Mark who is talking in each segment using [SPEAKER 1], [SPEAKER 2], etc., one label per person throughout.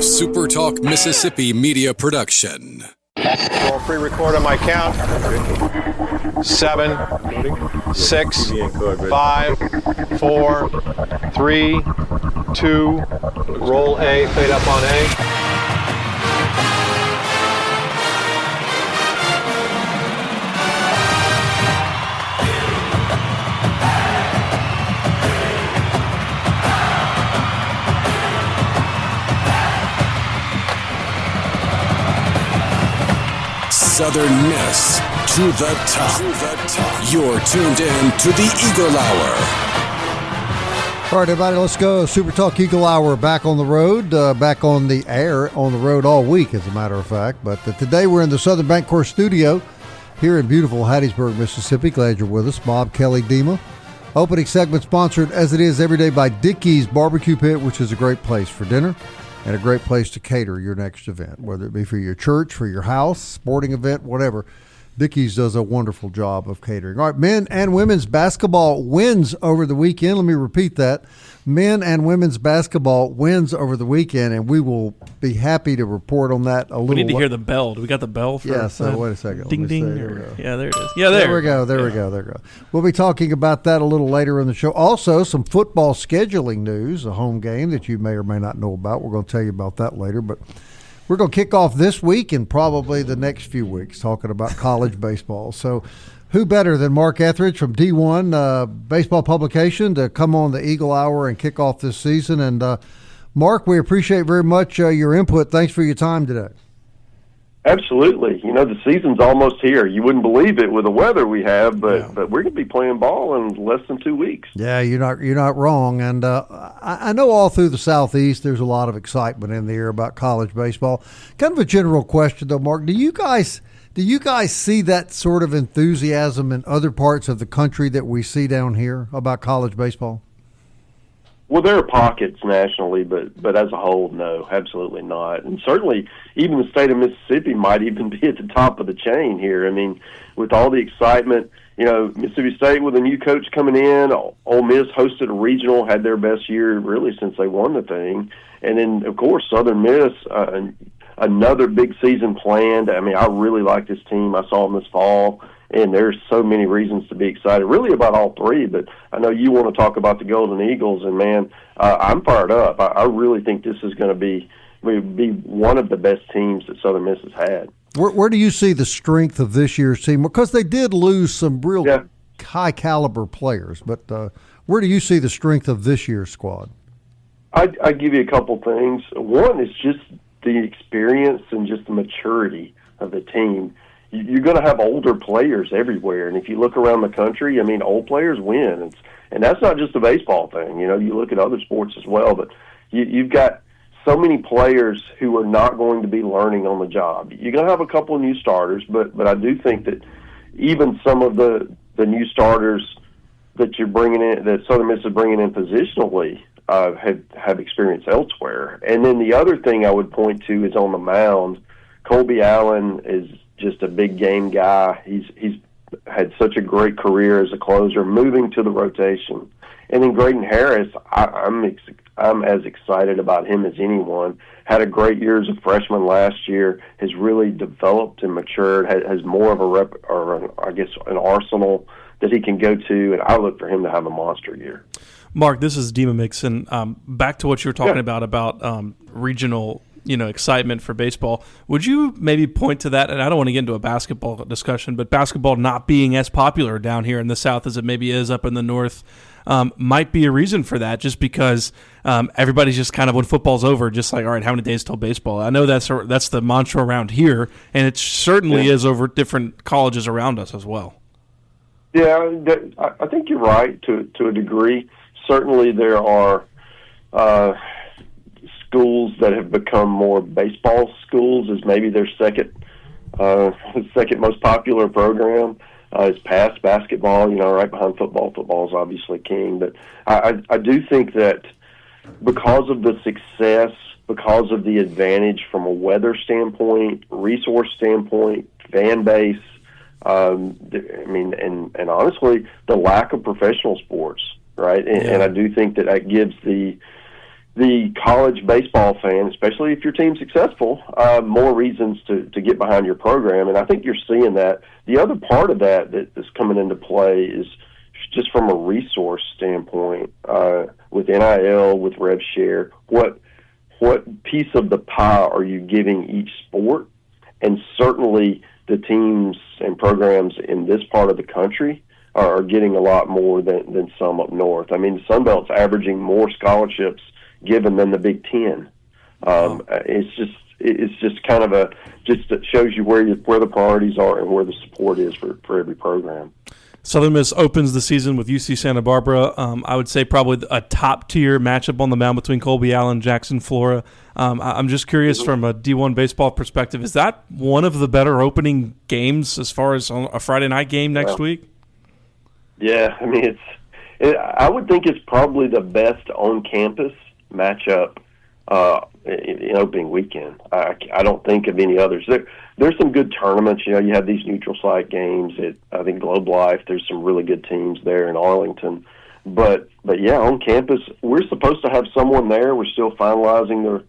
[SPEAKER 1] SuperTalk Mississippi media production.
[SPEAKER 2] I'll pre-record on my count. 7, 6, 5, 4, 3, 2. Roll A, fade up on A.
[SPEAKER 1] Southern Miss to the top. You're tuned in to the Eagle Hour.
[SPEAKER 3] All right, everybody, let's go. SuperTalk Eagle Hour back on the road, back on the air, on the road all week, as a matter of fact. But today we're in the Southern Bancorp studio here in beautiful Hattiesburg, Mississippi. Glad you're with us. Bob, Kelly, Dima. Opening segment sponsored, as it is every day, by Dickey's Barbecue Pit, which is a great place for dinner and a great place to cater your next event, whether it be for your church, for your house, sporting event, whatever. Dickey's does a wonderful job of catering. All right, men and women's basketball wins over the weekend. Let me repeat that. Men and women's basketball wins over the weekend, and we will be happy to report on that a little.
[SPEAKER 4] We need to hear the bell. Do we got the bell? For
[SPEAKER 3] yeah, so wait a second.
[SPEAKER 4] Ding, ding. Yeah, there it is. Yeah,
[SPEAKER 3] there we go. There we go. We'll be talking about that a little later in the show. Also, some football scheduling news, a home game that you may or may not know about. We're going to tell you about that later, but we're going to kick off this week and probably the next few weeks talking about college baseball. So who better than Mark Etheridge from D1 Baseball Publication to come on the Eagle Hour and kick off this season. And, Mark, we appreciate very much your input. Thanks for your time today.
[SPEAKER 5] Absolutely. You know, the season's almost here. You wouldn't believe it with the weather we have, but we're going to be playing ball in less than 2 weeks.
[SPEAKER 3] Yeah, you're not wrong. And I know all through the Southeast there's a lot of excitement in the air about college baseball. Kind of a general question, though, Mark. Do you guys see that sort of enthusiasm in other parts of the country that we see down here about college baseball?
[SPEAKER 5] Well, there are pockets nationally, but as a whole, no, absolutely not. And certainly, even the state of Mississippi might even be at the top of the chain here. I mean, with all the excitement, you know, Mississippi State with a new coach coming in, Ole Miss hosted a regional, had their best year really since they won the thing. And then, of course, Southern Miss, another big season planned. I mean, I really like this team. I saw them this fall. And there's so many reasons to be excited, really about all three. But I know you want to talk about the Golden Eagles, and, man, I'm fired up. I really think this is going to be one of the best teams that Southern Miss has had.
[SPEAKER 3] Where do you see the strength of this year's team? Because they did lose some real high-caliber players. But where do you see the strength of this year's squad?
[SPEAKER 5] I'd give you a couple things. One is just the experience and just the maturity of the team. You're going to have older players everywhere, and if you look around the country, I mean, old players win, and that's not just a baseball thing. You know, you look at other sports as well, but you've got so many players who are not going to be learning on the job. You're going to have a couple of new starters, but I do think that even some of the new starters that you're bringing in, that Southern Miss is bringing in positionally, have experience elsewhere. And then the other thing I would point to is on the mound. Colby Allen is just a big game guy. He's had such a great career as a closer, moving to the rotation. And then Graydon Harris, I'm as excited about him as anyone. Had a great year as a freshman last year. Has really developed and matured. Has more of an arsenal that he can go to. And I look for him to have a monster year.
[SPEAKER 4] Mark, this is Dima Mixon. Back to what you were talking about regional, excitement for baseball. Would you maybe point to that? And I don't want to get into a basketball discussion, but basketball not being as popular down here in the South as it maybe is up in the North might be a reason for that, just because everybody's just kind of, when football's over, just like, all right, how many days till baseball? I know that's the mantra around here, and it certainly is over different colleges around us as well.
[SPEAKER 5] Yeah, I think you're right to a degree. Certainly there are schools that have become more baseball schools as maybe their second most popular program is past basketball, right behind football. Football is obviously king. But I do think that because of the success, because of the advantage from a weather standpoint, resource standpoint, fan base, and honestly, the lack of professional sports, right? And I do think that gives the the college baseball fan, especially if your team's successful, more reasons to get behind your program. And I think you're seeing that. The other part of that is coming into play is just from a resource standpoint, with NIL, with Rev Share, what piece of the pie are you giving each sport? And certainly the teams and programs in this part of the country are getting a lot more than some up north. I mean, the Sun Belt's averaging more scholarships given than the Big Ten. It's just kind of it shows you where the priorities are and where the support is for every program.
[SPEAKER 4] Southern Miss opens the season with UC Santa Barbara. I would say probably a top-tier matchup on the mound between Colby Allen and Jackson Flora. I'm just curious from a D1 baseball perspective, is that one of the better opening games as far as a Friday night game next week? Yeah,
[SPEAKER 5] I mean, I would think it's probably the best on-campus matchup in opening weekend. I don't think of any others. There's some good tournaments. You have these neutral site games at, I think, Globe Life. There's some really good teams there in Arlington. But yeah, on campus, we're supposed to have someone there. We're still finalizing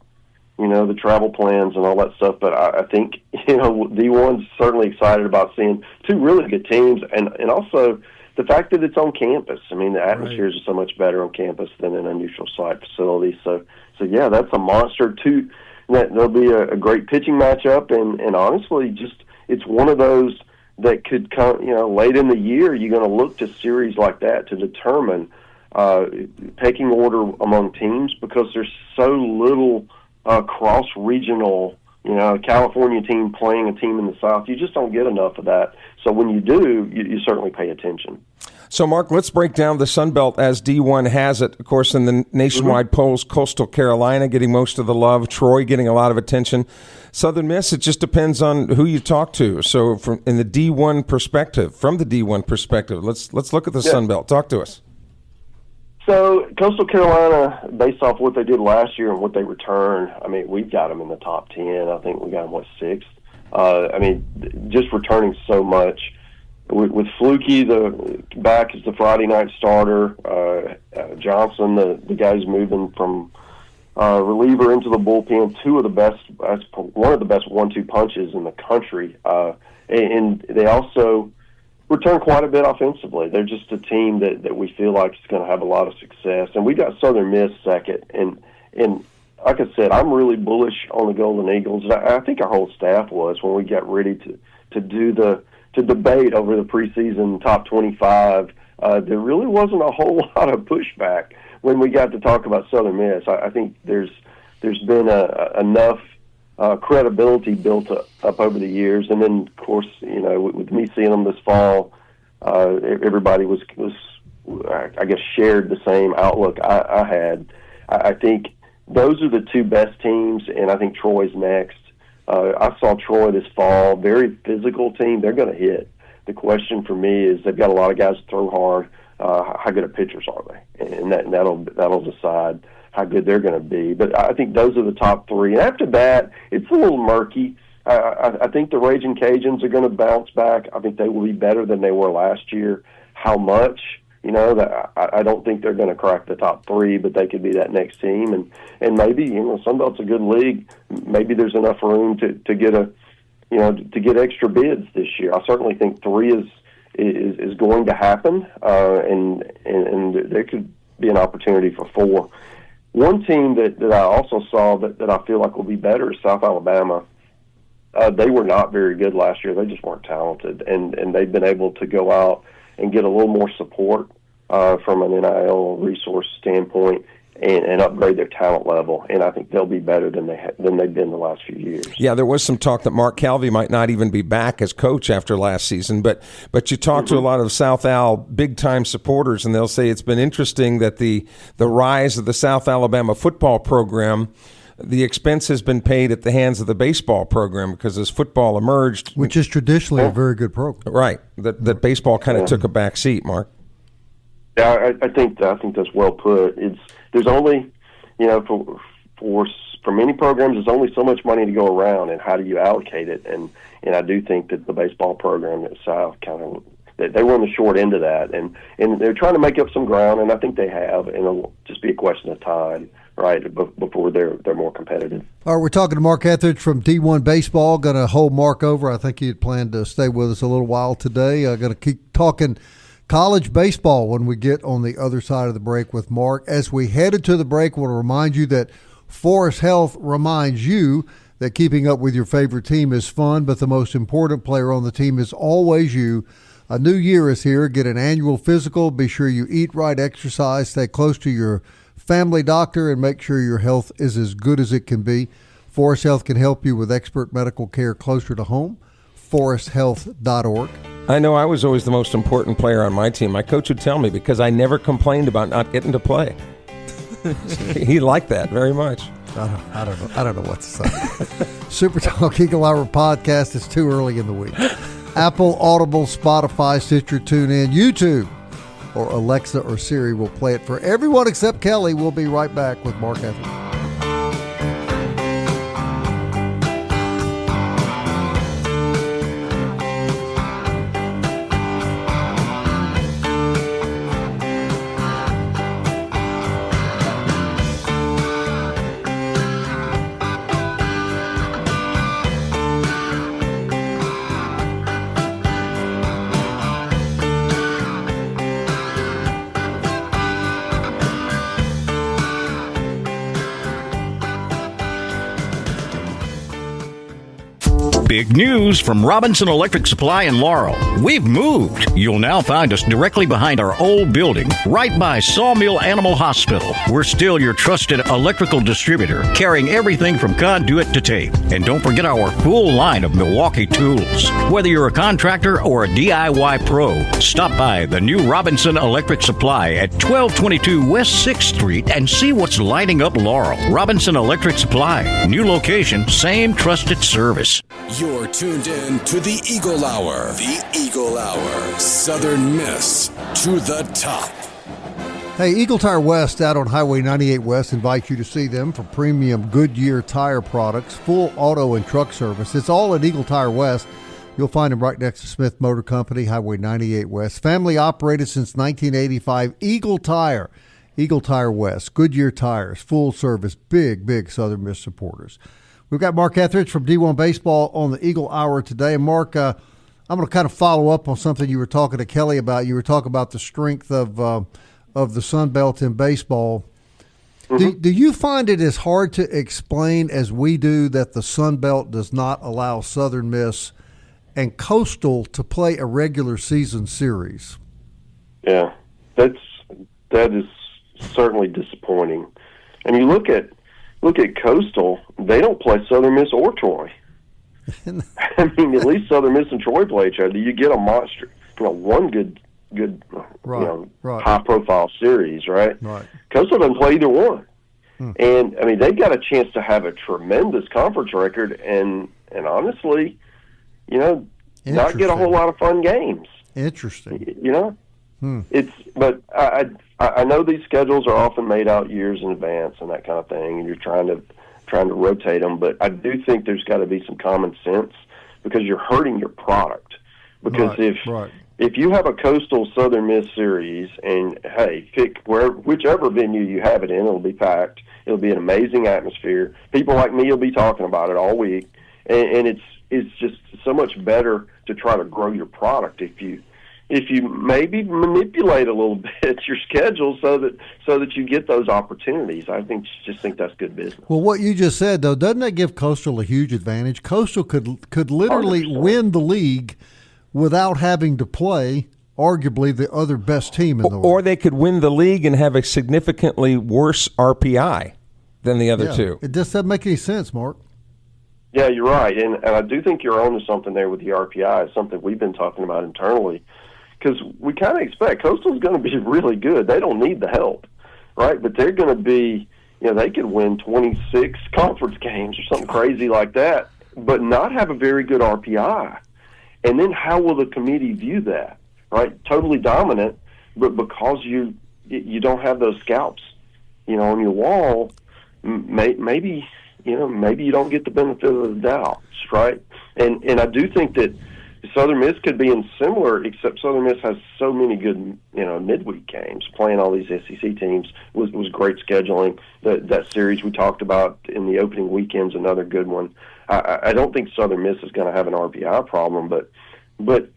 [SPEAKER 5] the travel plans and all that stuff. But I think, D1's certainly excited about seeing two really good teams and also the fact that it's on campus. I mean, the atmospheres are so much better on campus than in a neutral site facility. So yeah, that's a monster too. There'll be a great pitching matchup, and honestly, just it's one of those that could come. Late in the year, you're going to look to series like that to determine pecking order among teams because there's so little cross-regional. A California team playing a team in the South, you just don't get enough of that. So when you do, you certainly pay attention.
[SPEAKER 6] So, Mark, let's break down the Sun Belt as D1 has it. Of course, in the nationwide polls, Coastal Carolina getting most of the love, Troy getting a lot of attention. Southern Miss, it just depends on who you talk to. So from the D1 perspective, let's look at the Sun Belt. Talk to us.
[SPEAKER 5] So Coastal Carolina, based off what they did last year and what they returned, I mean, we've got them in the top 10. I think we got them, sixth? I mean, just returning so much. With Fluky back as the Friday night starter, Johnson, the guy's moving from reliever into the bullpen, one of the best 1-2 punches in the country. And they also return quite a bit offensively. They're just a team that we feel like is going to have a lot of success. And we got Southern Miss second. And like I said, I'm really bullish on the Golden Eagles. I think our whole staff was when we got ready to debate over the preseason top 25. There really wasn't a whole lot of pushback when we got to talk about Southern Miss. I think there's been enough credibility built up over the years, and then of course, with me seeing them this fall, everybody was I guess shared the same outlook I had. I think those are the two best teams, and I think Troy's next. I saw Troy this fall, very physical team. They're going to hit. The question for me is they've got a lot of guys to throw hard. How good of pitchers are they? And that'll decide how good they're going to be. But I think those are the top three. And after that, it's a little murky. I think the Raging Cajuns are going to bounce back. I think they will be better than they were last year. How much? I don't think they're going to crack the top three, but they could be that next team. And maybe, Sunbelt's a good league. Maybe there's enough room to get to get extra bids this year. I certainly think 3 is going to happen, and there could be an opportunity for 4. One team that I also saw that I feel like will be better is South Alabama. They were not very good last year. They just weren't talented, and they've been able to go out and get a little more support from an NIL resource standpoint and upgrade their talent level. And I think they'll be better than they've been the last few years.
[SPEAKER 6] Yeah, there was some talk that Mark Calvey might not even be back as coach after last season. But you talk to a lot of South Al big-time supporters, and they'll say it's been interesting that the rise of the South Alabama football program, the expense has been paid at the hands of the baseball program because as football emerged,
[SPEAKER 3] which is traditionally a very good program,
[SPEAKER 6] right? That baseball kind of took a back seat. Mark,
[SPEAKER 5] yeah, I think that's well put. There's only, for many programs, there's only so much money to go around, and how do you allocate it? And I do think that the baseball program at South they were on the short end of that, and they're trying to make up some ground, and I think they have, and it'll just be a question of time right, before they're more competitive.
[SPEAKER 3] All right, we're talking to Mark Etheridge from D1 Baseball. Going to hold Mark over. I think he had planned to stay with us a little while today. Going to keep talking college baseball when we get on the other side of the break with Mark. As we head into the break, we'll remind you that Forest Health reminds you that keeping up with your favorite team is fun, but the most important player on the team is always you. A new year is here. Get an annual physical. Be sure you eat right, exercise, stay close to your family doctor, and make sure your health is as good as it can be. Forest Health can help you with expert medical care closer to home. ForestHealth.org.
[SPEAKER 6] I know I was always the most important player on my team. My coach would tell me because I never complained about not getting to play. He liked that very much.
[SPEAKER 3] I don't know what to say. Super Talk Eagle Hour podcast is too early in the week. Apple, Audible, Spotify, Stitcher, TuneIn, YouTube, or Alexa or Siri will play it for everyone except Kelly. We'll be right back with Mark Etheridge.
[SPEAKER 7] Big news from Robinson Electric Supply in Laurel. We've moved. You'll now find us directly behind our old building, right by Sawmill Animal Hospital. We're still your trusted electrical distributor, carrying everything from conduit to tape. And don't forget our full line of Milwaukee tools. Whether you're a contractor or a DIY pro, stop by the new Robinson Electric Supply at 1222 West 6th Street and see what's lighting up Laurel. Robinson Electric Supply. New location, same trusted service.
[SPEAKER 1] You're tuned in to the Eagle Hour. The Eagle Hour. Southern Miss to the top.
[SPEAKER 3] Hey, Eagle Tire West out on Highway 98 West invites you to see them for premium Goodyear tire products, full auto and truck service. It's all at Eagle Tire West. You'll find them right next to Smith Motor Company, Highway 98 West. Family operated since 1985. Eagle Tire West. Goodyear tires, full service, big Southern Miss supporters. We've got Mark Etheridge from D1 Baseball on the Eagle Hour today. And Mark, I'm going to kind of follow up on something you were talking to Kelly about. You were talking about the strength of the Sun Belt in baseball. Mm-hmm. Do you find it as hard to explain as we do that the Sun Belt does not allow Southern Miss and Coastal to play a regular season series?
[SPEAKER 5] Yeah, that is certainly disappointing. And you look at Coastal, they don't play Southern Miss or Troy. I mean, at least Southern Miss and Troy play each other. You get a monster, one good
[SPEAKER 3] right.
[SPEAKER 5] high-profile series, right?
[SPEAKER 3] Right.
[SPEAKER 5] Coastal doesn't play either one. And, I mean, they've got a chance to have a tremendous conference record and honestly, not get a whole lot of fun games.
[SPEAKER 3] Interesting.
[SPEAKER 5] But I know these schedules are often made out years in advance and that kind of thing, and you're trying to rotate them. But I do think there's got to be some common sense because you're hurting your product. Because if you have a Coastal Southern Miss series and hey, pick whichever venue you have it in, it'll be packed. It'll be an amazing atmosphere. People like me will be talking about it all week, and it's just so much better to try to grow your product if you maybe manipulate a little bit your schedule so that you get those opportunities. I just think that's good business.
[SPEAKER 3] Well, what you just said though, doesn't that give Coastal a huge advantage? Coastal could literally 100%. Win the league without having to play arguably the other best team in the world.
[SPEAKER 6] Or they could win the league and have a significantly worse RPI than the other two.
[SPEAKER 3] It just doesn't make any sense, Mark.
[SPEAKER 5] Yeah, you're right. And I do think you're onto something there with the RPI. It's something we've been talking about internally because we kind of expect Coastal's going to be really good. They don't need the help, right? But they're going to be, they could win 26 conference games or something crazy like that, but not have a very good RPI. And then how will the committee view that, right? Totally dominant, but because you don't have those scalps, on your wall, maybe you don't get the benefit of the doubt, right? And I do think that Southern Miss could be in similar, except Southern Miss has so many good, midweek games. Playing all these SEC teams was great scheduling. That series we talked about in the opening weekend's another good one. I don't think Southern Miss is going to have an RPI problem, but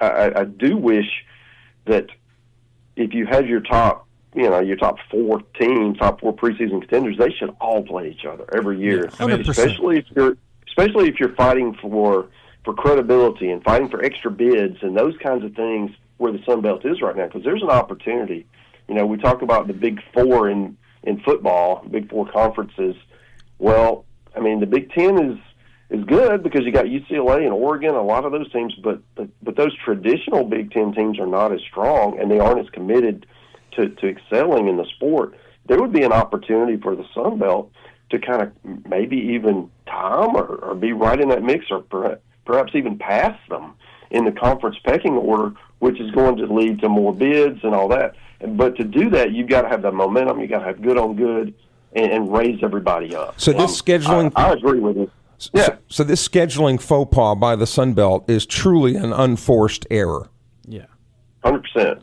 [SPEAKER 5] I do wish that if you had your top 4 teams, top 4 preseason contenders, they should all play each other every year.
[SPEAKER 3] 100%.
[SPEAKER 5] Especially if you're fighting for credibility and fighting for extra bids and those kinds of things where the Sun Belt is right now, because there's an opportunity. We talk about the Big Four in football, Big Four conferences. Well, I mean, the Big Ten is good because you got UCLA and Oregon, a lot of those teams, but those traditional Big Ten teams are not as strong and they aren't as committed to excelling in the sport. There would be an opportunity for the Sun Belt to kind of maybe even tie them or be right in that mix, or perhaps even pass them in the conference pecking order, which is going to lead to more bids and all that. But to do that, you've got to have the momentum, you've got to have good on good, and raise everybody up.
[SPEAKER 6] So this scheduling,
[SPEAKER 5] I agree with you. Yeah.
[SPEAKER 6] So this scheduling faux pas by the Sun Belt is truly an unforced error.
[SPEAKER 4] Yeah,
[SPEAKER 5] 100%.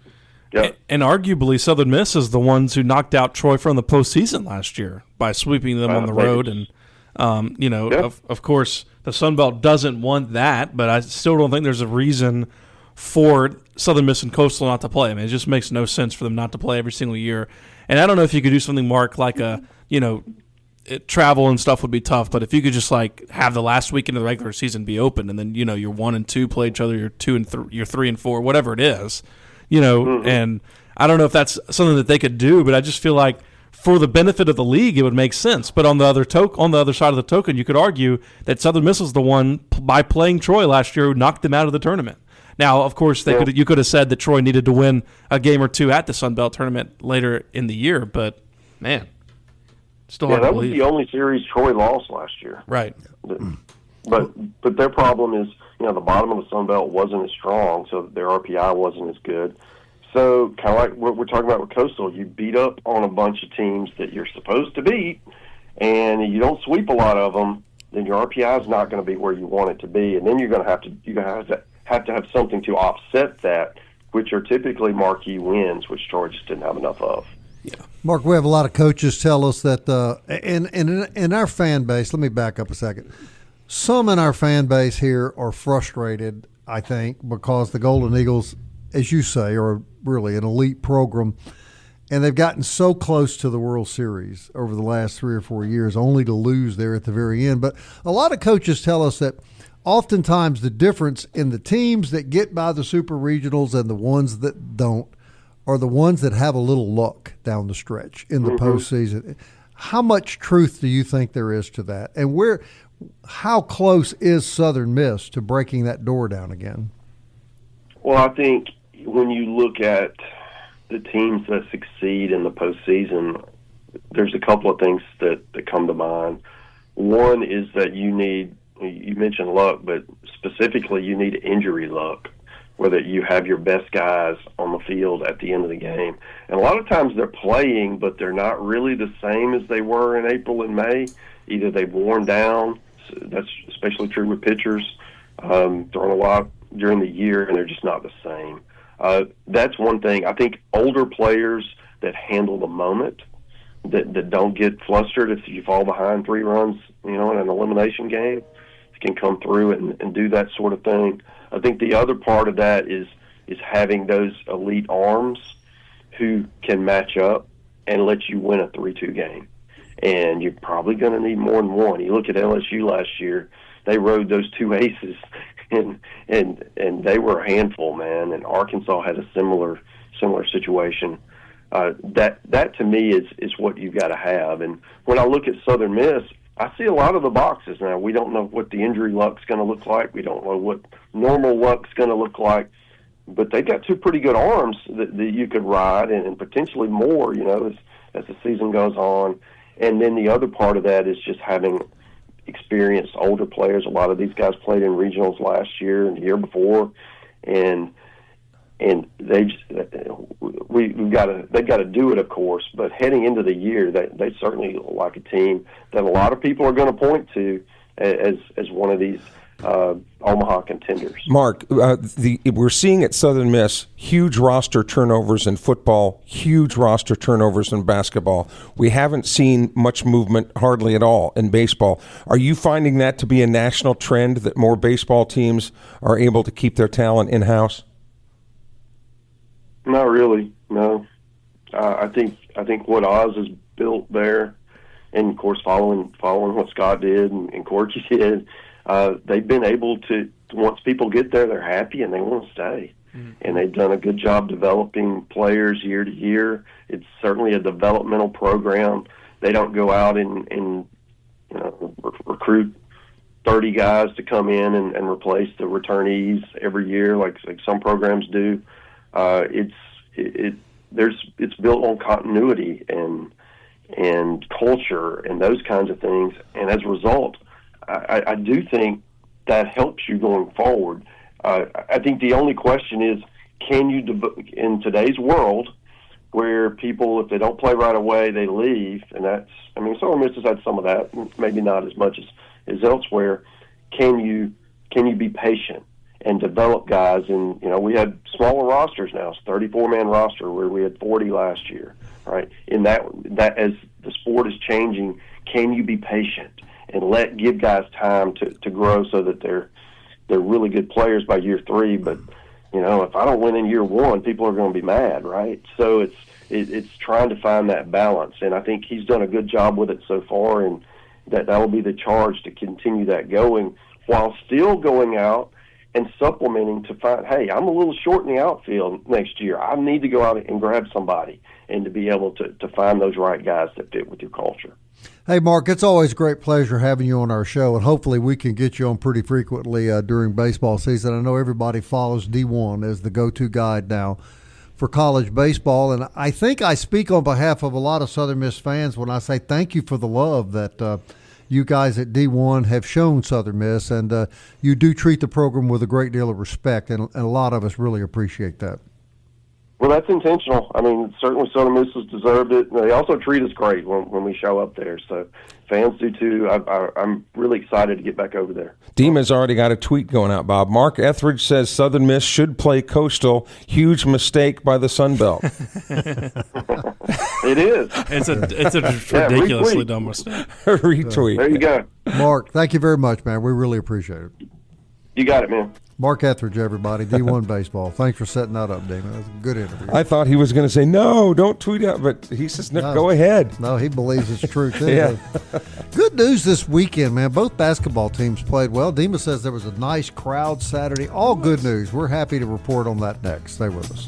[SPEAKER 5] Yeah.
[SPEAKER 4] And arguably, Southern Miss is the ones who knocked out Troy from the postseason last year by sweeping them on the road. And, of course, the Sun Belt doesn't want that, but I still don't think there's a reason for Southern Miss and Coastal not to play. I mean, it just makes no sense for them not to play every single year. And I don't know if you could do something, Mark, like travel and stuff would be tough, but if you could just have the last weekend of the regular season be open, and then your 1 and 2 play each other, your 2 and 3, your 3 and 4, whatever it is. And I don't know if that's something that they could do, but I just feel like for the benefit of the league, it would make sense. But on the other side of the token, you could argue that Southern Miss was the one, by playing Troy last year, who knocked them out of the tournament. Now, of course, you could have said that Troy needed to win a game or two at the Sun Belt tournament later in the year, but man, still hard to believe.
[SPEAKER 5] That was the only series Troy lost last year.
[SPEAKER 4] Right.
[SPEAKER 5] But their problem is, the bottom of the Sun Belt wasn't as strong, so their RPI wasn't as good. So kind of like what we're talking about with Coastal, you beat up on a bunch of teams that you're supposed to beat, and you don't sweep a lot of them, then your RPI is not going to be where you want it to be, and then you're going to have to have something to offset that, which are typically marquee wins, which Troy just didn't have enough of.
[SPEAKER 4] Yeah.
[SPEAKER 3] Mark, we have a lot of coaches tell us that, in our fan base, let me back up a second. Some in our fan base here are frustrated, I think, because the Golden Eagles, as you say, are really an elite program, and they've gotten so close to the World Series over the last 3 or 4 years, only to lose there at the very end. But a lot of coaches tell us that oftentimes the difference in the teams that get by the super regionals and the ones that don't are the ones that have a little luck down the stretch in the postseason. How much truth do you think there is to that? And how close is Southern Miss to breaking that door down again?
[SPEAKER 5] Well, I think when you look at the teams that succeed in the postseason, there's a couple of things that come to mind. One is that you mentioned luck, but specifically you need injury luck, whether you have your best guys on the field at the end of the game. And a lot of times they're playing, but they're not really the same as they were in April and May. Either they've worn down, that's especially true with pitchers, throwing a lot during the year, and they're just not the same. That's one thing. I think older players that handle the moment, that don't get flustered if you fall behind 3 runs, in an elimination game, can come through and do that sort of thing. I think the other part of that is having those elite arms who can match up and let you win a 3-2 game. And you're probably going to need more than one. You look at LSU last year; they rode those 2 aces, and they were a handful, man. And Arkansas had a similar situation. That to me is what you've got to have. And when I look at Southern Miss, I see a lot of the boxes now. We don't know what the injury luck's going to look like. We don't know what normal luck's going to look like. But they've got 2 pretty good arms that you could ride, and potentially more, as the season goes on. And then the other part of that is just having experienced older players. A lot of these guys played in regionals last year and the year before, and they've got to do it, of course. But heading into the year, they certainly look like a team that a lot of people are going to point to as one of these Omaha contenders.
[SPEAKER 6] Mark, we're seeing at Southern Miss huge roster turnovers in football, huge roster turnovers in basketball. We haven't seen much movement, hardly at all, in baseball. Are you finding that to be a national trend, that more baseball teams are able to keep their talent in-house?
[SPEAKER 5] Not really, no. I think what Oz has built there, and of course following what Scott did and Corky did, they've been able to, once people get there, they're happy and they want to stay. Mm-hmm. And they've done a good job developing players year to year. It's certainly a developmental program. They don't go out and recruit 30 guys to come in and replace the returnees every year like some programs do. It's built on continuity and culture and those kinds of things. And as a result, I do think that helps you going forward. I think the only question is, can you, in today's world, where people, if they don't play right away, they leave, and Southern Miss has had some of that, maybe not as much as elsewhere. Can you be patient and develop guys? And we had smaller rosters now. It's 34-man roster where we had 40 last year, right? In that as the sport is changing, can you be patient and give guys time to grow so that they're really good players by year 3? But if I don't win in year 1, people are going to be mad, right? So it's trying to find that balance, and I think he's done a good job with it so far, and that will be the charge to continue that going while still going out and supplementing to find, hey, I'm a little short in the outfield next year. I need to go out and grab somebody, and to be able to find those right guys that fit with your culture.
[SPEAKER 3] Hey, Mark, it's always a great pleasure having you on our show, and hopefully we can get you on pretty frequently during baseball season. I know everybody follows D1 as the go-to guide now for college baseball, and I think I speak on behalf of a lot of Southern Miss fans when I say thank you for the love that you guys at D1 have shown Southern Miss, and you do treat the program with a great deal of respect, and a lot of us really appreciate that.
[SPEAKER 5] Well, that's intentional. Certainly Southern Miss has deserved it. They also treat us great when we show up there, so fans do too. I'm really excited to get back over there.
[SPEAKER 6] Dima's already got a tweet going out, Bob. Mark Etheridge says Southern Miss should play Coastal. Huge mistake by the Sun Belt.
[SPEAKER 5] It is.
[SPEAKER 4] It's a ridiculously dumb mistake.
[SPEAKER 6] Retweet.
[SPEAKER 5] There you go.
[SPEAKER 3] Mark, thank you very much, man. We really appreciate it.
[SPEAKER 5] You got it, man.
[SPEAKER 3] Mark Etheridge, everybody, D1 Baseball. Thanks for setting that up, Dima. That was a good interview.
[SPEAKER 6] I thought he was going to say, no, don't tweet out, but he says, no, go ahead.
[SPEAKER 3] No, he believes it's true, too.
[SPEAKER 6] Yeah.
[SPEAKER 3] Good news this weekend, man. Both basketball teams played well. Dima says there was a nice crowd Saturday. All good news. We're happy to report on that next. Stay with us.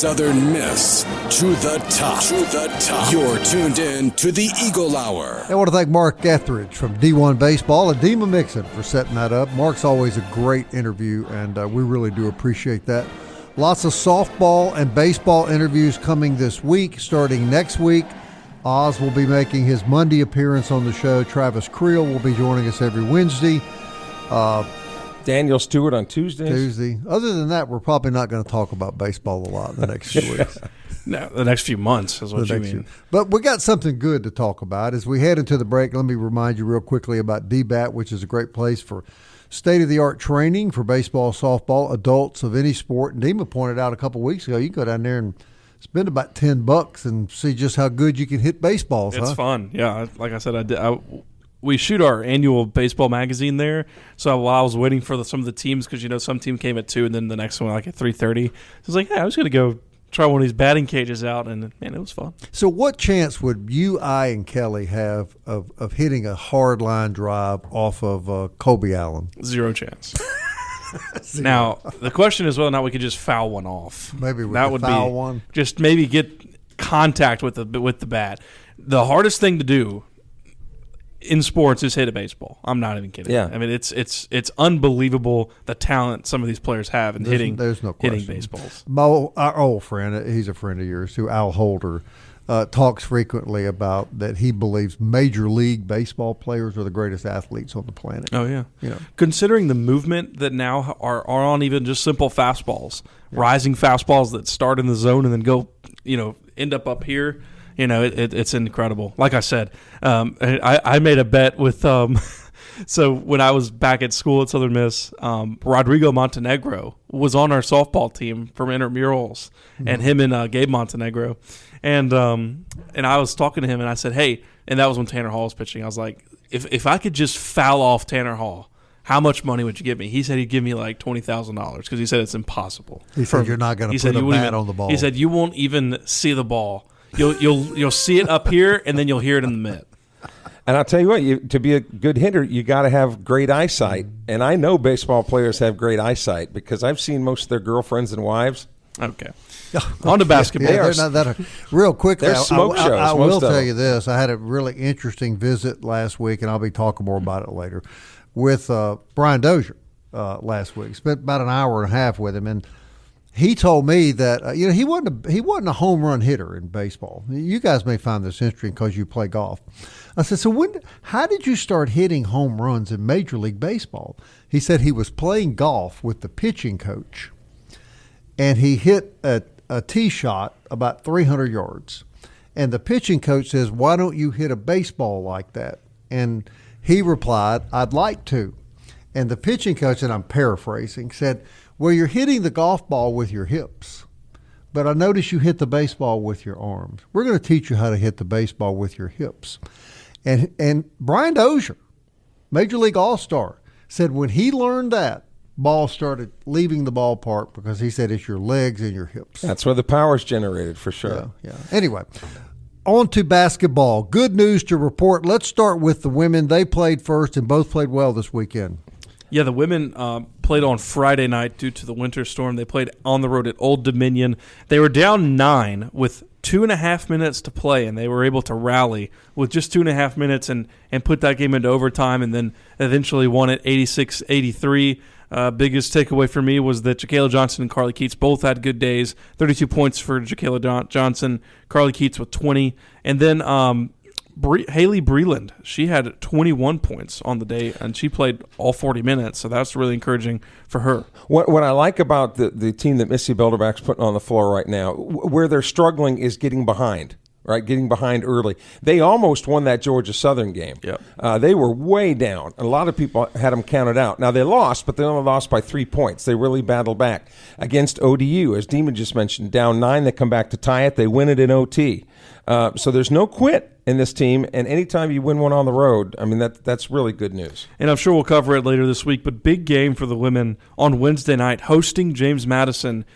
[SPEAKER 1] Southern Miss to the top. To the top. You're tuned in to the Eagle Hour.
[SPEAKER 3] I want to thank Mark Etheridge from D1 Baseball and Dima Mixon for setting that up. Mark's always a great interview, and we really do appreciate that. Lots of softball and baseball interviews coming this week. Starting next week, Oz will be making his Monday appearance on the show. Travis Creel will be joining us every Wednesday.
[SPEAKER 6] Daniel Stewart on Tuesday.
[SPEAKER 3] Other than that, we're probably not going to talk about baseball a lot in the next few weeks.
[SPEAKER 4] No, the next few months is what you mean.
[SPEAKER 3] But we got something good to talk about. As we head into the break, let me remind you real quickly about DBAT, which is a great place for state-of-the-art training for baseball, softball, adults of any sport. And Dima pointed out a couple weeks ago, you can go down there and spend about $10 and see just how good you can hit baseballs.
[SPEAKER 4] It's fun. Yeah, like I said, we shoot our annual baseball magazine there. So while I was waiting for some of the teams, because some team came at 2 and then the next one at 3:30. I was like, I was going to go try one of these batting cages out, and man, it was fun.
[SPEAKER 3] So what chance would you, I, and Kelly have of hitting a hard line drive off of Kobe Allen?
[SPEAKER 4] 0 chance. Now, the question is whether or not we could just foul one off.
[SPEAKER 3] Maybe we
[SPEAKER 4] that
[SPEAKER 3] could
[SPEAKER 4] would
[SPEAKER 3] foul
[SPEAKER 4] be
[SPEAKER 3] one.
[SPEAKER 4] Just maybe get contact with the bat. The hardest thing to do in sports is hit a baseball. I'm not even kidding.
[SPEAKER 6] Yeah.
[SPEAKER 4] I mean, it's unbelievable the talent some of these players have in hitting baseballs.
[SPEAKER 3] Our old friend, he's a friend of yours, Al Holder, talks frequently about that he believes Major League Baseball players are the greatest athletes on the planet.
[SPEAKER 4] Oh, yeah. Considering the movement that now are on even just simple fastballs, rising fastballs that start in the zone and then go, end up here. It's incredible. Like I said, I made a bet with so when I was back at school at Southern Miss, Rodrigo Montenegro was on our softball team from intramurals, and him and Gabe Montenegro. And I was talking to him, and I said, hey, and that was when Tanner Hall was pitching. I was like, if I could just foul off Tanner Hall, how much money would you give me? He said he'd give me like $20,000 because he said it's impossible.
[SPEAKER 3] He said you're not going to put a bat on the ball.
[SPEAKER 4] He said you won't even see the ball. You'll see it up here, and then you'll hear it in the mitt.
[SPEAKER 6] And I'll tell you what, to be a good hitter, you got to have great eyesight. And I know baseball players have great eyesight because I've seen most of their girlfriends and wives.
[SPEAKER 4] Okay. On to basketball.
[SPEAKER 3] Real quickly,
[SPEAKER 6] they're smoke shows.
[SPEAKER 3] I will tell you this. I had a really interesting visit last week, and I'll be talking more about it later, with Brian Dozier last week. Spent about an hour and a half with him, and he told me that he wasn't a home run hitter in baseball. You guys may find this interesting because you play golf. I said, so how did you start hitting home runs in Major League Baseball? He said he was playing golf with the pitching coach, and he hit a tee shot about 300 yards. And the pitching coach says, why don't you hit a baseball like that? And he replied, I'd like to. And the pitching coach, and I'm paraphrasing, said, well, you're hitting the golf ball with your hips, but I notice you hit the baseball with your arms. We're going to teach you how to hit the baseball with your hips. And Brian Dozier, Major League All-Star, said when he learned that, ball started leaving the ballpark because he said it's your legs and your hips.
[SPEAKER 6] That's where the power's generated for sure.
[SPEAKER 3] Yeah. Anyway, on to basketball. Good news to report. Let's start with the women. They played first and both played well this weekend.
[SPEAKER 4] Yeah, the women played on Friday night due to the winter storm. They played on the road at Old Dominion. They were down 9 with 2.5 minutes to play, and they were able to rally with just 2.5 minutes and put that game into overtime, and then eventually won it 86-83. Biggest takeaway for me was that Jacayla Johnson and Carly Keats both had good days. 32 points for Jacayla Johnson, Carly Keats with 20. And then Haley Breland, she had 21 points on the day, and she played all 40 minutes, so that's really encouraging for her.
[SPEAKER 6] What I like about the team that Missy Belderback's putting on the floor right now, where they're struggling is getting behind. Right, getting behind early. They almost won that Georgia Southern game.
[SPEAKER 4] Yep.
[SPEAKER 6] They were way down. A lot of people had them counted out. Now, they lost, but they only lost by 3 points. They really battled back against ODU. As Demon just mentioned, down 9, they come back to tie it. They win it in OT. So there's no quit in this team, and anytime you win one on the road, I mean, that's really good news.
[SPEAKER 4] And I'm sure we'll cover it later this week, but big game for the women on Wednesday night, hosting James Madison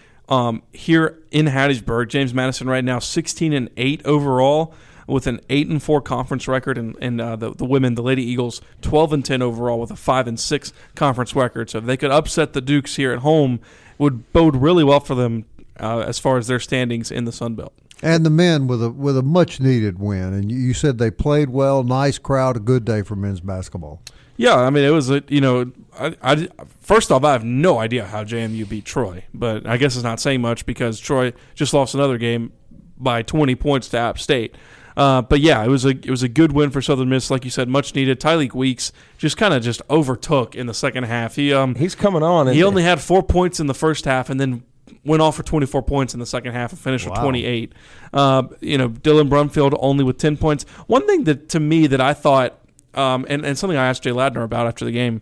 [SPEAKER 4] here in Hattiesburg. James Madison right now 16-8 overall with an 8-4 conference record, and the women, the Lady Eagles, 12-10 overall with a 5-6 conference record. So if they could upset the Dukes here at home, would bode really well for them as far as their standings in the Sun Belt. And
[SPEAKER 3] the men with a much needed win. And you said they played well, nice crowd, a good day for men's basketball.
[SPEAKER 4] Yeah, I mean, it was I first off, I have no idea how JMU beat Troy, but I guess it's not saying much because Troy just lost another game by 20 points to App State. But yeah, it was a good win for Southern Miss, like you said, much needed. Tyleek Weeks just overtook in the second half.
[SPEAKER 6] He's coming on.
[SPEAKER 4] He only had 4 points in the first half, and then went off for 24 points in the second half and finished with 28. Dylan Brumfield only with 10 points. One thing that to me that I thought. And something I asked Jay Ladner about after the game,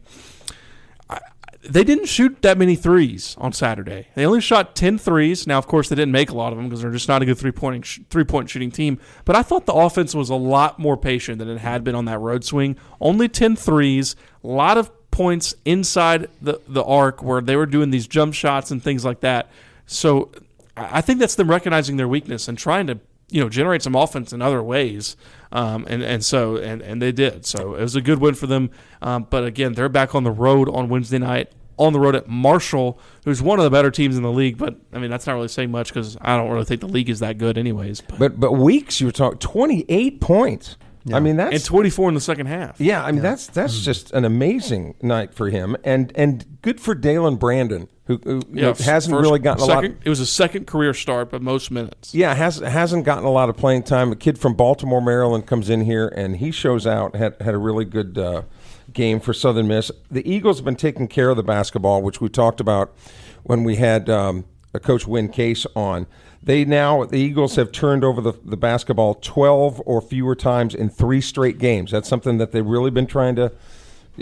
[SPEAKER 4] they didn't shoot that many threes on Saturday. They only shot 10 threes. Now, of course, they didn't make a lot of them because they're just not a good three-point shooting team. But I thought the offense was a lot more patient than it had been on that road swing. Only 10 threes, a lot of points inside the arc where they were doing these jump shots and things like that. So I think that's them recognizing their weakness and trying to generate some offense in other ways. And they did. So it was a good win for them. But again, they're back on the road on Wednesday night on the road at Marshall, who's one of the better teams in the league. But, I mean, that's not really saying much because I don't really think the league is that good anyways.
[SPEAKER 6] But Weeks, you were talking 28 points. Yeah. I mean, that's
[SPEAKER 4] and 24 in the second half.
[SPEAKER 6] Yeah, I mean that's just an amazing night for him, and good for Dalen Brandon, who hasn't really gotten a lot.
[SPEAKER 4] It was a second career start, but most minutes.
[SPEAKER 6] Yeah, hasn't gotten a lot of playing time. A kid from Baltimore, Maryland, comes in here and he shows out. Had a really good game for Southern Miss. The Eagles have been taking care of the basketball, which we talked about when we had Coach Wynn Case on. The Eagles have turned over the basketball 12 or fewer times in 3 straight games. That's something that they've really been trying to,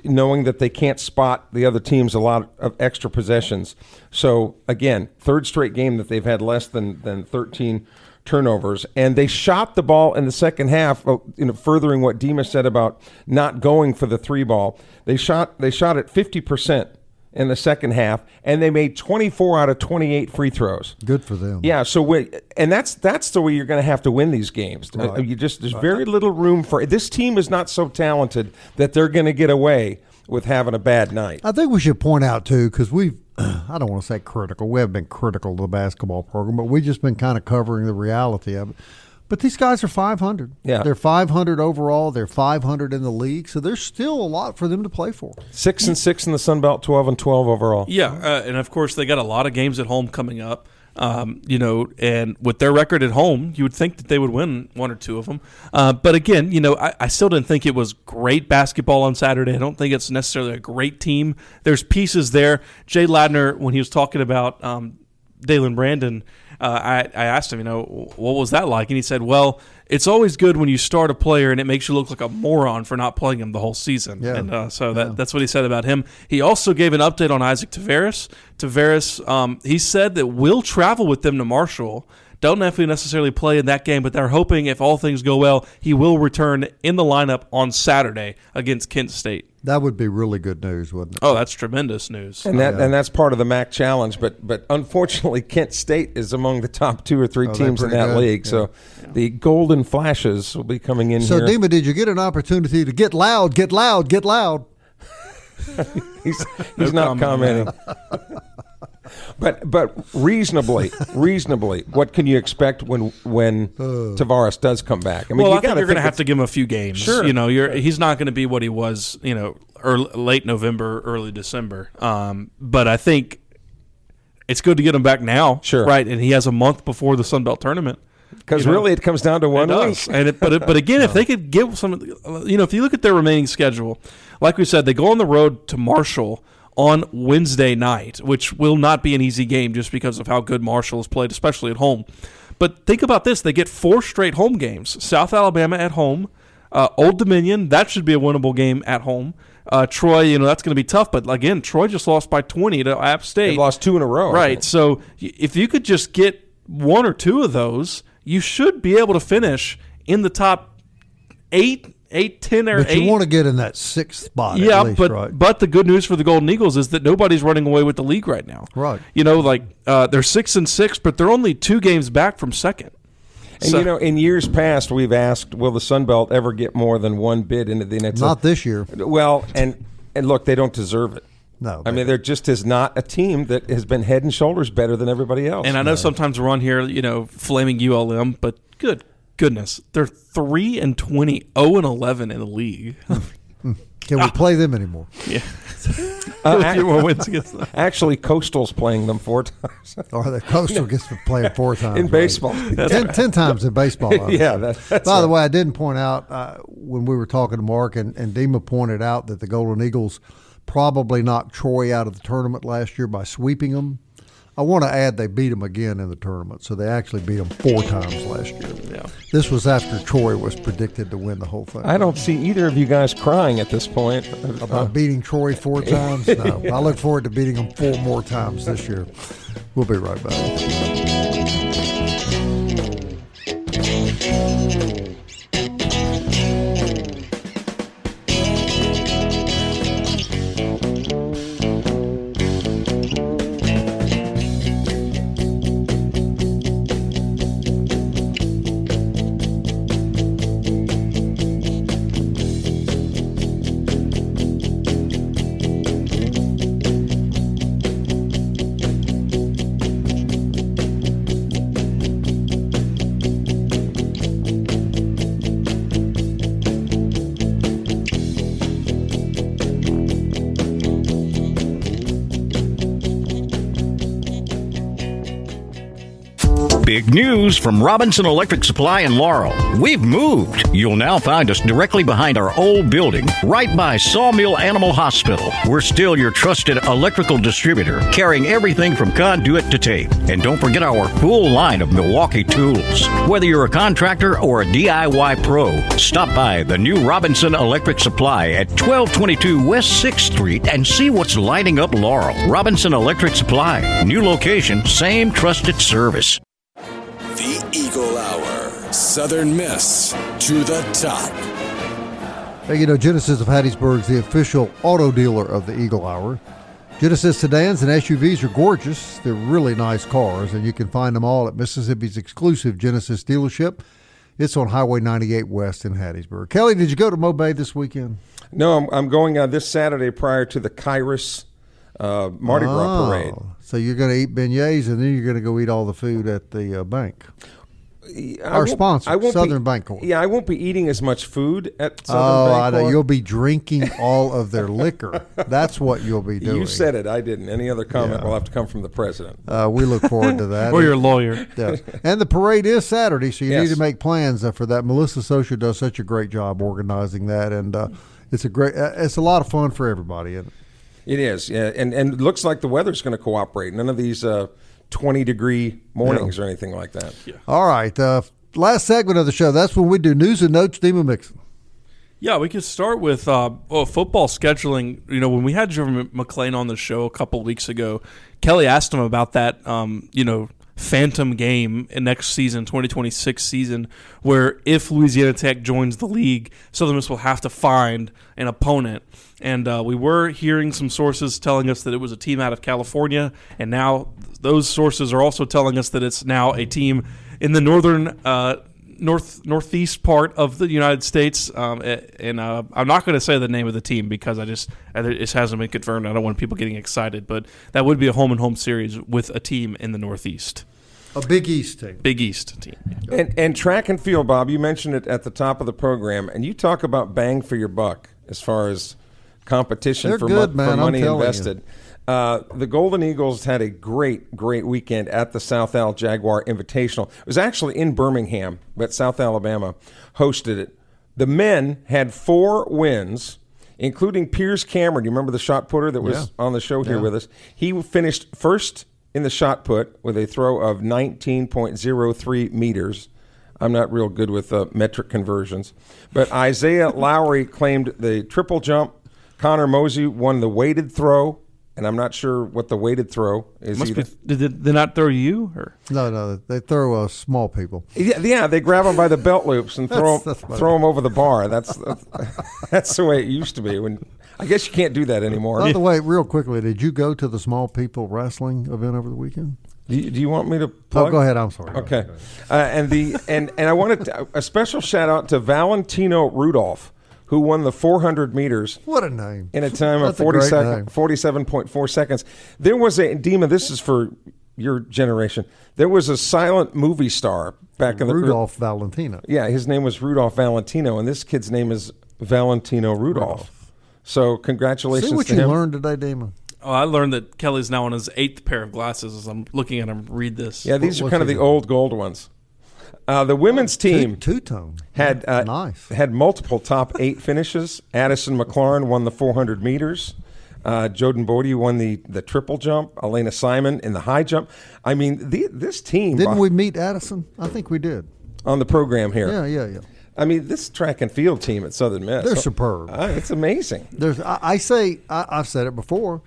[SPEAKER 6] knowing that they can't spot the other teams a lot of extra possessions. So, again, 3rd straight game that they've had less than 13 turnovers. And they shot the ball in the second half, furthering what Dima said about not going for the 3 ball. They shot at 50%. In the second half, and they made 24 out of 28 free throws.
[SPEAKER 3] Good for them.
[SPEAKER 6] Yeah, and that's the way you're going to have to win these games. Right. There's very little room for this team is not so talented that they're going to get away with having a bad night.
[SPEAKER 3] I think we should point out too, because I don't want to say critical. We haven't been critical of the basketball program, but we've just been kind of covering the reality of it. But these guys are 500.
[SPEAKER 6] Yeah.
[SPEAKER 3] They're 500 overall. They're 500 in the league. So there's still a lot for them to play for.
[SPEAKER 6] 6-6 in the Sun Belt, 12-12 overall.
[SPEAKER 4] Yeah, and of course they got a lot of games at home coming up. And with their record at home, you would think that they would win 1 or 2 of them. But again, I still didn't think it was great basketball on Saturday. I don't think it's necessarily a great team. There's pieces there. Jay Ladner, when he was talking about Dalen Brandon, I asked him, what was that like? And he said, well, it's always good when you start a player and it makes you look like a moron for not playing him the whole season. Yeah. And that's what he said about him. He also gave an update on Isaac Tavares. He said that we'll travel with them to Marshall. Don't know if he necessarily play in that game, but they're hoping if all things go well, he will return in the lineup on Saturday against Kent State.
[SPEAKER 3] That would be really good news, wouldn't it?
[SPEAKER 4] Oh, that's tremendous news.
[SPEAKER 6] And that's part of the MAC challenge. But unfortunately, Kent State is among the top 2 or 3 teams in that
[SPEAKER 3] good
[SPEAKER 6] league. Yeah. So the Golden Flashes will be coming in here.
[SPEAKER 3] So, Dima, did you get an opportunity to get loud, get loud, get loud?
[SPEAKER 6] He's not commenting. But reasonably, what can you expect when Tavares does come back?
[SPEAKER 4] I mean, I think you're going to have to give him a few games.
[SPEAKER 6] Sure.
[SPEAKER 4] He's not going to be what he was, late November, early December. But I think it's good to get him back now.
[SPEAKER 6] Sure.
[SPEAKER 4] Right, and he has a month before the Sun Belt tournament.
[SPEAKER 6] Because really, it comes down to 1 week.
[SPEAKER 4] But again, if they could give some, if you look at their remaining schedule, like we said, they go on the road to Marshall on Wednesday night, which will not be an easy game just because of how good Marshall has played, especially at home. But think about this. They get 4 straight home games. South Alabama at home, Old Dominion, that should be a winnable game at home. Troy, that's going to be tough. But, again, Troy just lost by 20 to App State.
[SPEAKER 6] They lost 2 in a row.
[SPEAKER 4] Right. So if you could just get 1 or 2 of those, you should be able to finish in the top 8, 10, or 8.
[SPEAKER 3] But you want to get in that 6th spot.
[SPEAKER 4] Yeah,
[SPEAKER 3] at least, right?
[SPEAKER 4] But the good news for the Golden Eagles is that nobody's running away with the league right now.
[SPEAKER 3] Right.
[SPEAKER 4] They're 6-6, but they're only 2 games back from second.
[SPEAKER 6] And in years past, we've asked, will the Sun Belt ever get more than 1 bid into the NFL?
[SPEAKER 3] Not this year.
[SPEAKER 6] Well, and look, they don't deserve it.
[SPEAKER 3] No,
[SPEAKER 6] I mean, there just is not a team that has been head and shoulders better than everybody else.
[SPEAKER 4] And I know sometimes we're on here, flaming ULM, but goodness, they're 3-20, 0-11 in the league.
[SPEAKER 3] Can we play them anymore?
[SPEAKER 4] Yeah. A few more wins against them.
[SPEAKER 6] Actually, Coastal's playing them 4 times.
[SPEAKER 3] Or the Coastal gets to play 4 times.
[SPEAKER 6] In baseball.
[SPEAKER 3] 10 times in baseball.
[SPEAKER 6] Yeah. That's
[SPEAKER 3] By the way, I didn't point out when we were talking to Mark, and Dima pointed out that the Golden Eagles probably knocked Troy out of the tournament last year by sweeping them. I want to add they beat them again in the tournament, so they actually beat them 4 times last year.
[SPEAKER 4] Yeah.
[SPEAKER 3] This was after Troy was predicted to win the whole thing.
[SPEAKER 6] I don't see either of you guys crying at this point.
[SPEAKER 3] About beating Troy 4 times? No. I look forward to beating them 4 more times this year. We'll be right back.
[SPEAKER 7] Big news from Robinson Electric Supply in Laurel. We've moved. You'll now find us directly behind our old building, right by Sawmill Animal Hospital. We're still your trusted electrical distributor, carrying everything from conduit to tape. And don't forget our full line of Milwaukee tools. Whether you're a contractor or a DIY pro, stop by the new Robinson Electric Supply at 1222 West 6th Street and see what's lighting up Laurel. Robinson Electric Supply. New location, same trusted service.
[SPEAKER 1] The Eagle Hour. Southern Miss to the top.
[SPEAKER 3] Hey, you know, Genesis of Hattiesburg is the official auto dealer of the Eagle Hour. Genesis sedans and SUVs are gorgeous. They're really nice cars, and you can find them all at Mississippi's exclusive Genesis dealership. It's on Highway 98 West in Hattiesburg. Kelly, did you go to Mobay this weekend?
[SPEAKER 6] No, I'm going this Saturday prior to the Kairos Mardi Gras parade.
[SPEAKER 3] So you're going to eat beignets, and then you're going to go eat all the food at the bank. Our sponsor, Southern Bancorp.
[SPEAKER 6] Yeah, I won't be eating as much food at Southern Bancorp.
[SPEAKER 3] I know. You'll be drinking all of their liquor. That's what you'll be doing.
[SPEAKER 6] You said it. I didn't. Any other comment will have to come from the president.
[SPEAKER 3] We look forward to that.
[SPEAKER 4] Or your lawyer.
[SPEAKER 3] Yeah. And the parade is Saturday, so you
[SPEAKER 6] Yes.
[SPEAKER 3] need to make plans for that. Melissa Socia does such a great job organizing that, and it's a lot of fun for everybody.
[SPEAKER 6] It is, yeah, and it looks like the weather's going to cooperate. None of these 20-degree mornings or anything like that. Yeah.
[SPEAKER 3] All right, last segment of the show. That's when we do news and notes. Dima Mixon.
[SPEAKER 4] Yeah, we could start with football scheduling. You know, when we had Jeremy McClain on the show a couple weeks ago, Kelly asked him about that, phantom game in next season, 2026 season, where if Louisiana Tech joins the league, Southern Miss will have to find an opponent. And we were hearing some sources telling us that it was a team out of California, and now those sources are also telling us that it's now a team in the northeast part of the United States. And I'm not going to say the name of the team because it hasn't been confirmed. I don't want people getting excited, but that would be a home-and-home series with a team in the Northeast.
[SPEAKER 3] A Big East team.
[SPEAKER 4] Big East team.
[SPEAKER 6] And track and field, Bob, you mentioned it at the top of the program, and you talk about bang for your buck as far as competition for money invested. The Golden Eagles had a great weekend at the South Al Jaguar Invitational. It was actually in Birmingham, but South Alabama hosted it. The men had 4 wins, including Piers Cameron. You remember the shot putter that was on the show here with us? He finished first in the shot put with a throw of 19.03 meters. I'm not real good with metric conversions. But Isaiah Lowry claimed the triple jump. Connor Mosey won the weighted throw, and I'm not sure what the weighted throw is either.
[SPEAKER 4] Did they not throw you? Or?
[SPEAKER 3] No, they throw small people.
[SPEAKER 6] Yeah, they grab them by the belt loops and throw them over the bar. That's the way it used to be. I guess you can't do that anymore.
[SPEAKER 3] By the way, real quickly, did you go to the small people wrestling event over the weekend?
[SPEAKER 6] Do you want me to plug?
[SPEAKER 3] Oh, go ahead. I'm sorry.
[SPEAKER 6] Okay. And I wanted a special shout out to Valentino Rudolph, who won the 400 meters.
[SPEAKER 3] What a name.
[SPEAKER 6] In a time of 47.4 seconds. There was Dima, this is for your generation. There was a silent movie star back in the
[SPEAKER 3] Rudolph Valentino.
[SPEAKER 6] Yeah, his name was Rudolph Valentino, and this kid's name is Valentino Rudolph. So congratulations to him.
[SPEAKER 3] See what you learned today, Damon?
[SPEAKER 4] Oh, I learned that Kelly's now on his 8th pair of glasses as I'm looking at him read this.
[SPEAKER 6] Yeah, these are kind of the old gold ones. The women's team
[SPEAKER 3] two-tone
[SPEAKER 6] had
[SPEAKER 3] nice.
[SPEAKER 6] Had multiple top 8 finishes. Addison McLaurin won the 400 meters. Joden Bodie won the triple jump. Elena Simon in the high jump. I mean, this team.
[SPEAKER 3] Didn't we meet Addison? I think we did.
[SPEAKER 6] On the program here.
[SPEAKER 3] Yeah.
[SPEAKER 6] I mean, this track and field team at Southern Miss.
[SPEAKER 3] They're superb.
[SPEAKER 6] It's amazing.
[SPEAKER 3] I've said it before.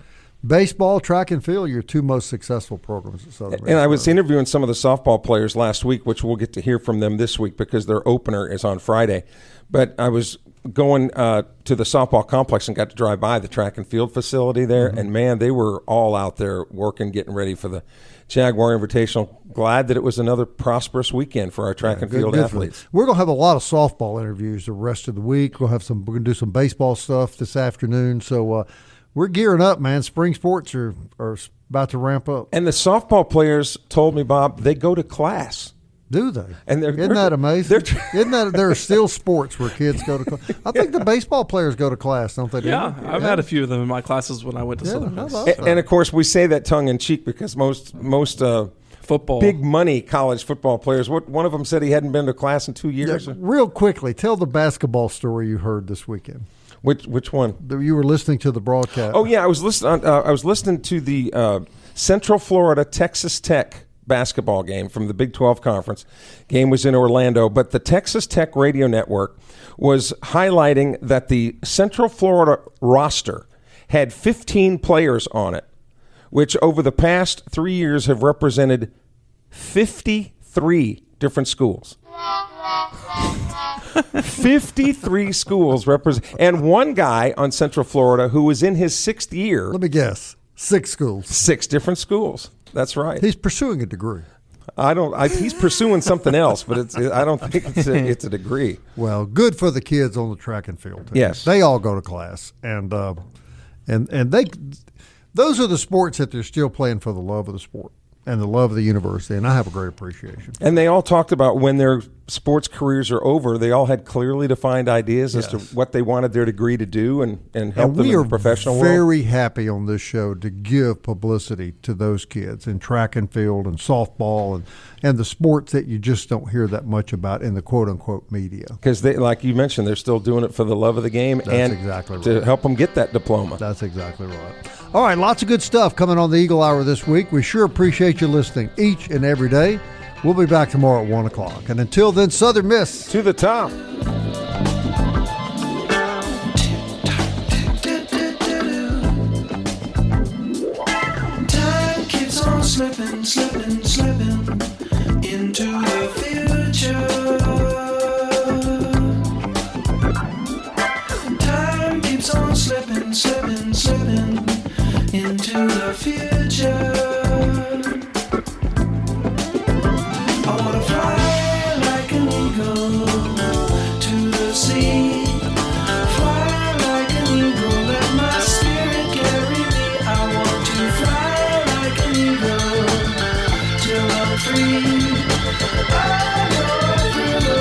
[SPEAKER 3] Baseball, track and field, your 2 most successful programs at Southern Miss.
[SPEAKER 6] And I was interviewing some of the softball players last week, which we'll get to hear from them this week because their opener is on Friday. But I was going to the softball complex and got to drive by the track and field facility there. Mm-hmm. And, man, they were all out there working, getting ready for the Jaguar Invitational. Glad that it was another prosperous weekend for our track and field athletes.
[SPEAKER 3] We're going to have a lot of softball interviews the rest of the week. We're going to do some baseball stuff this afternoon. So we're gearing up, man. Spring sports are about to ramp up.
[SPEAKER 6] And the softball players told me, Bob, they go to class.
[SPEAKER 3] Do they?
[SPEAKER 6] And
[SPEAKER 3] isn't that amazing? Isn't that there are still sports where kids go to class? I think the baseball players go to class, don't they?
[SPEAKER 4] Yeah, I've had a few of them in my classes when I went to Southern Miss.
[SPEAKER 6] And of course, we say that tongue in cheek because most
[SPEAKER 4] football.
[SPEAKER 6] big money college football players. One of them said he hadn't been to class in 2 years.
[SPEAKER 3] Yeah, real quickly, tell the basketball story you heard this weekend.
[SPEAKER 6] Which one?
[SPEAKER 3] You were listening to the broadcast.
[SPEAKER 6] Oh yeah, I was listening to the Central Florida Texas Tech basketball game from the Big 12 Conference. Game was in Orlando, but the Texas Tech radio network was highlighting that the Central Florida roster had 15 players on it, which over the past 3 years have represented 53 different schools. 53 schools represent, and one guy on Central Florida who was in his 6th year.
[SPEAKER 3] Let me guess. 6 schools.
[SPEAKER 6] 6 different schools. That's right.
[SPEAKER 3] He's pursuing a degree.
[SPEAKER 6] He's pursuing something else, but I don't think it's a degree.
[SPEAKER 3] Well, good for the kids on the track and field team.
[SPEAKER 6] Yes.
[SPEAKER 3] They all go to class, and they those are the sports that they're still playing for the love of the sport and the love of the university, and I have a great appreciation.
[SPEAKER 6] And they all talked about when their sports careers are over, they all had clearly defined ideas as to what they wanted their degree to do and help them in the professional world.
[SPEAKER 3] We are very happy on this show to give publicity to those kids in track and field and softball and the sports that you just don't hear that much about in the quote-unquote media.
[SPEAKER 6] Because, they, like you mentioned, they're still doing it for the love of the game to help them get that diploma.
[SPEAKER 3] That's exactly right. All right, lots of good stuff coming on the Eagle Hour this week. We sure appreciate you listening each and every day. We'll be back tomorrow at 1 o'clock. And until then, Southern Miss.
[SPEAKER 6] To the top.
[SPEAKER 8] Time keeps on slipping, slipping, slipping into the future. Time keeps on slipping, slipping, slipping into the future. I wanna fly like an eagle to the sea. Fly like an eagle, let my spirit carry me. I want to fly like an eagle till I'm free. I go through the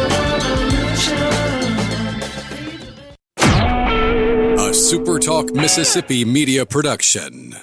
[SPEAKER 8] revolution.
[SPEAKER 1] A SuperTalk Mississippi media production.